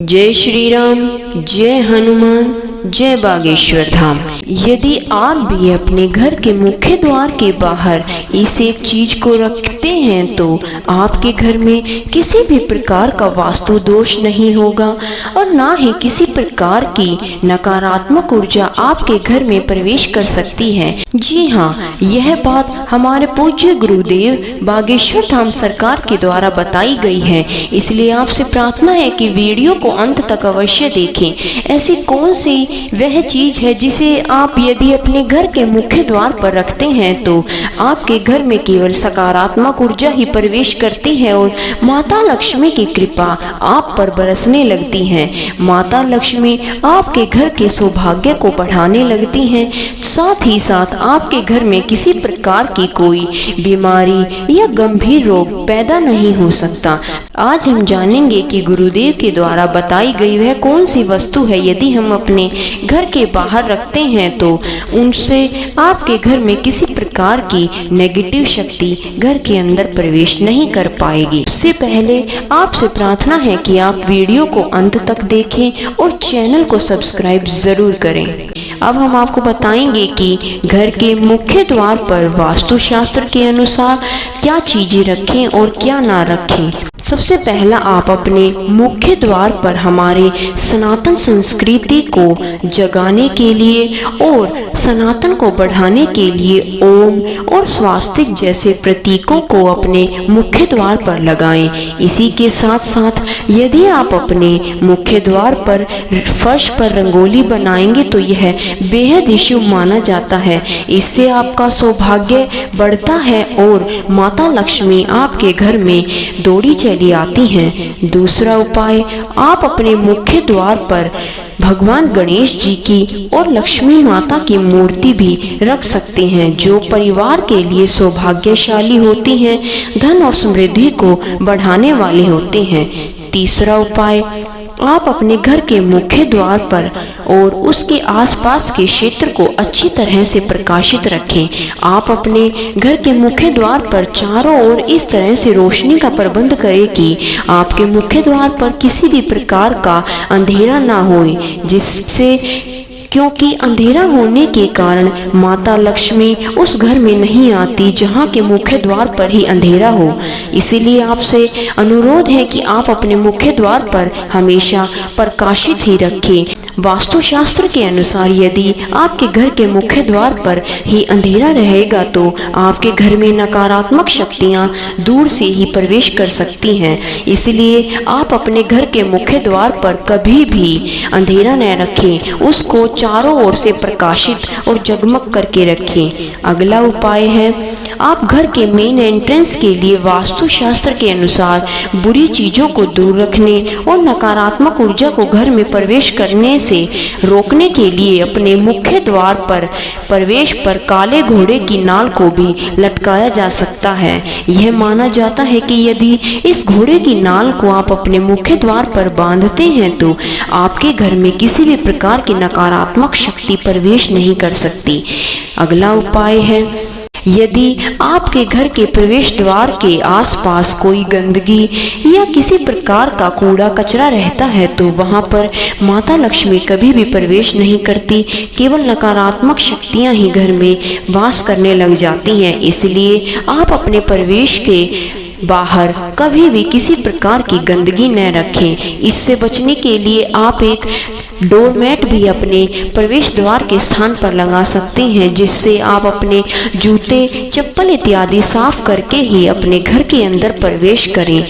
जय श्री राम, जय हनुमान, जय बागेश्वर धाम। यदि आप भी अपने घर के मुख्य द्वार के बाहर इस एक चीज को रखते हैं तो आपके घर में किसी भी प्रकार का वास्तु दोष नहीं होगा और ना ही किसी प्रकार की नकारात्मक ऊर्जा आपके घर में प्रवेश कर सकती है। जी हाँ, यह बात हमारे पूज्य गुरुदेव बागेश्वर धाम सरकार के द्वारा बताई गई है। इसलिए आपसे प्रार्थना है कि वीडियो को अंत तक अवश्य देखें। ऐसी कौन सी वह चीज है जिसे आप यदि अपने घर के मुख्य द्वार पर रखते हैं तो आपके घर में केवल सकारात्मक ऊर्जा ही प्रवेश करती है और माता लक्ष्मी की कृपा आप पर बरसने लगती है। माता लक्ष्मी आपके घर के सौभाग्य को बढ़ाने लगती हैं। साथ ही साथ आपके घर में किसी प्रकार की कोई बीमारी या गंभीर रोग पैदा नहीं हो सकता। आज हम जानेंगे कि गुरुदेव के द्वारा बताई गई वह कौन सी वस्तु है यदि हम अपने घर के बाहर रखते हैं तो उनसे आपके घर में किसी प्रकार की नेगेटिव शक्ति घर के अंदर प्रवेश नहीं कर पाएगी। इससे पहले आपसे प्रार्थना है कि आप वीडियो को अंत तक देखें और चैनल को सब्सक्राइब जरूर करें। अब हम आपको बताएंगे कि घर के मुख्य द्वार पर वास्तुशास्त्र के अनुसार क्या चीजें रखें और क्या ना रखें। सबसे पहला, आप अपने मुख्य द्वार पर हमारे सनातन संस्कृति को जगाने के लिए और सनातन को बढ़ाने के लिए ओम और स्वास्तिक जैसे प्रतीकों को अपने मुख्य द्वार पर लगाएं। इसी के साथ साथ यदि आप अपने मुख्य द्वार पर फर्श पर रंगोली बनाएंगे तो यह बेहद ही शुभ माना जाता है। इससे आपका सौभाग्य बढ़ता है और माता लक्ष्मी आपके घर में दौड़ी चली आती हैं। दूसरा उपाय, आप अपने मुख्य द्वार पर भगवान गणेश जी की और लक्ष्मी माता की मूर्ति भी रख सकते हैं जो परिवार के लिए सौभाग्यशाली होती हैं, धन और समृद्धि को बढ़ाने वाले होते हैं। तीसरा उपाय, आप अपने घर के मुख्य द्वार पर और उसके आसपास के क्षेत्र को अच्छी तरह से प्रकाशित रखें। आप अपने घर के मुख्य द्वार पर चारों ओर इस तरह से रोशनी का प्रबंध करें कि आपके मुख्य द्वार पर किसी भी प्रकार का अंधेरा ना होए, जिससे क्योंकि अंधेरा होने के कारण माता लक्ष्मी उस घर में नहीं आती जहाँ के मुख्य द्वार पर ही अंधेरा हो। इसीलिए आपसे अनुरोध है कि आप अपने मुख्य द्वार पर हमेशा प्रकाशित ही रखें। वास्तुशास्त्र के अनुसार यदि आपके घर के मुख्य द्वार पर ही अंधेरा रहेगा तो आपके घर में नकारात्मक शक्तियां दूर से ही प्रवेश कर सकती हैं। इसलिए आप अपने घर के मुख्य द्वार पर कभी भी अंधेरा न रखें, उसको चारों ओर से प्रकाशित और जगमग करके रखें। अगला उपाय है, आप घर के मेन एंट्रेंस के लिए वास्तुशास्त्र के अनुसार बुरी चीजों को दूर रखने और नकारात्मक ऊर्जा को घर में प्रवेश करने से रोकने के लिए अपने मुख्य द्वार पर प्रवेश पर काले घोड़े की नाल को भी लटकाया जा सकता है। यह माना जाता है कि यदि इस घोड़े की नाल को आप अपने मुख्य द्वार पर बांधते हैं तो आपके घर में किसी भी प्रकार की नकारात्मक शक्ति प्रवेश नहीं कर सकती। अगला उपाय है, यदि आपके घर के प्रवेश द्वार के आसपास कोई गंदगी या किसी प्रकार का कूड़ा कचरा रहता है तो वहां पर माता लक्ष्मी कभी भी प्रवेश नहीं करती, केवल नकारात्मक शक्तियां ही घर में वास करने लग जाती हैं। इसलिए आप अपने प्रवेश के बाहर कभी भी किसी प्रकार की गंदगी न रखें। इससे बचने के लिए आप एक डोरमैट भी अपने प्रवेश द्वार के स्थान पर लगा सकते हैं, जिससे आप अपने जूते, चप्पल इत्यादि साफ करके ही अपने घर के अंदर प्रवेश करें।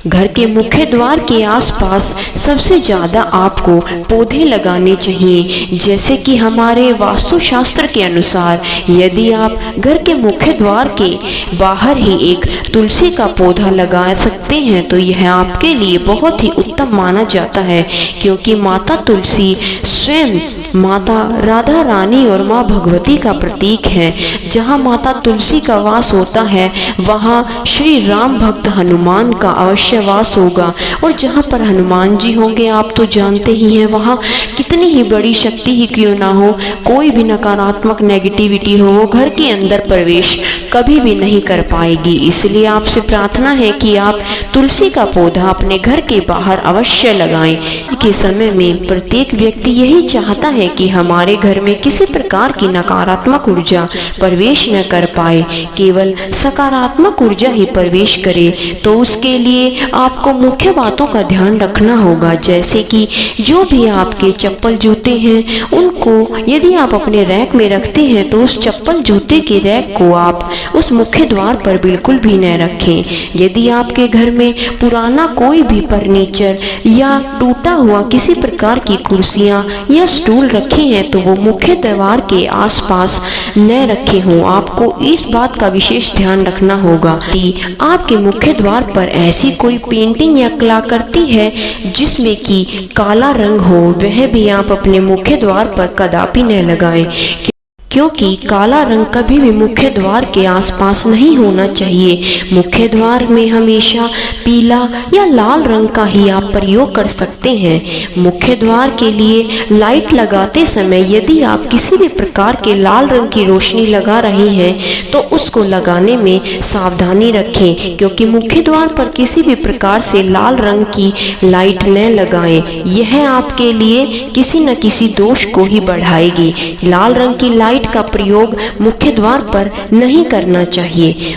घर के मुख्य द्वार के आसपास सबसे ज़्यादा आपको पौधे लगाने चाहिए। जैसे कि हमारे वास्तुशास्त्र के अनुसार यदि आप घर के मुख्य द्वार के बाहर ही एक तुलसी का पौधा लगा सकते हैं तो यह आपके लिए बहुत ही उत्तम माना जाता है, क्योंकि माता तुलसी स्वयं माता राधा रानी और माँ भगवती का प्रतीक है। जहाँ माता तुलसी का वास होता है वहाँ श्री राम भक्त हनुमान का अवश्य वास होगा। और जहाँ पर हनुमान जी होंगे आप तो जानते ही हैं, वहाँ कितनी ही बड़ी शक्ति ही क्यों ना हो, कोई भी नकारात्मक नेगेटिविटी हो वो घर के अंदर प्रवेश कभी भी नहीं कर पाएगी। इसलिए आपसे प्रार्थना है कि आप तुलसी का पौधा अपने घर के बाहर अवश्य लगाएं। आज के समय में प्रत्येक व्यक्ति यही चाहता है कि हमारे घर में किसी प्रकार की नकारात्मक ऊर्जा प्रवेश न कर पाए, केवल सकारात्मक ऊर्जा ही प्रवेश करे। तो उसके लिए आपको मुख्य बातों का ध्यान रखना होगा, जैसे कि जो भी आपके चप्पल जूते हैं उनको यदि आप अपने रैक में रखते हैं तो उस चप्पल जूते के रैक को आप उस मुख्य द्वार पर बिल्कुल भी न रखें। यदि आपके घर में पुराना कोई भी फर्नीचर या टूटा हुआ किसी प्रकार की कुर्सियां या स्टूल रखे हैं तो वो मुख्य द्वार के आसपास न रखे हों। आपको इस बात का विशेष ध्यान रखना होगा कि आपके मुख्य द्वार पर ऐसी कोई पेंटिंग या कलाकृति है जिसमें कि काला रंग हो, वह भी आप अपने मुख्य द्वार पर कदापि न लगाएं, क्योंकि काला रंग कभी भी मुख्य द्वार के आसपास नहीं होना चाहिए। मुख्य द्वार में हमेशा पीला या लाल रंग का ही आप प्रयोग कर सकते हैं। मुख्य द्वार के लिए लाइट लगाते समय यदि आप किसी भी प्रकार के लाल रंग की रोशनी लगा रहे हैं तो उसको लगाने में सावधानी रखें, क्योंकि मुख्य द्वार पर किसी भी प्रकार से लाल रंग की लाइट न लगाएं। यह आपके लिए किसी न किसी दोष को ही बढ़ाएगी। लाल रंग की लाइट का प्रयोग मुख्य द्वार पर नहीं करना चाहिए।